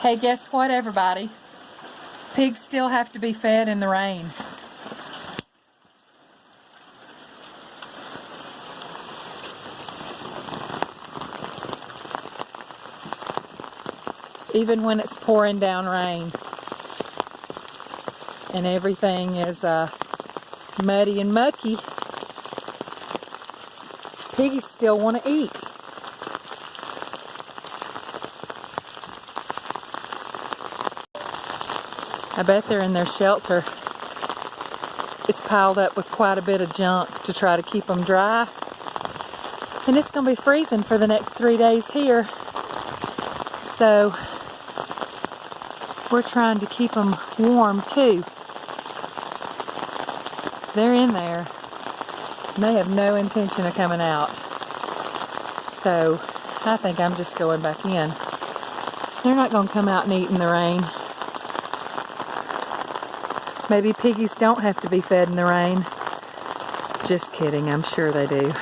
Hey, guess what, everybody? Pigs still have to be fed in the rain. Even when it's pouring down rain and everything is muddy and mucky, piggies still want to eat. I bet they're in their shelter. It's piled up with quite a bit of junk to try to keep them dry. And it's going to be freezing for the next 3 days here. So we're trying to keep them warm too. They're in there. And they have no intention of coming out. So I think I'm just going back in. They're not going to come out and eat in the rain. Maybe piggies don't have to be fed in the rain. Just kidding, I'm sure they do.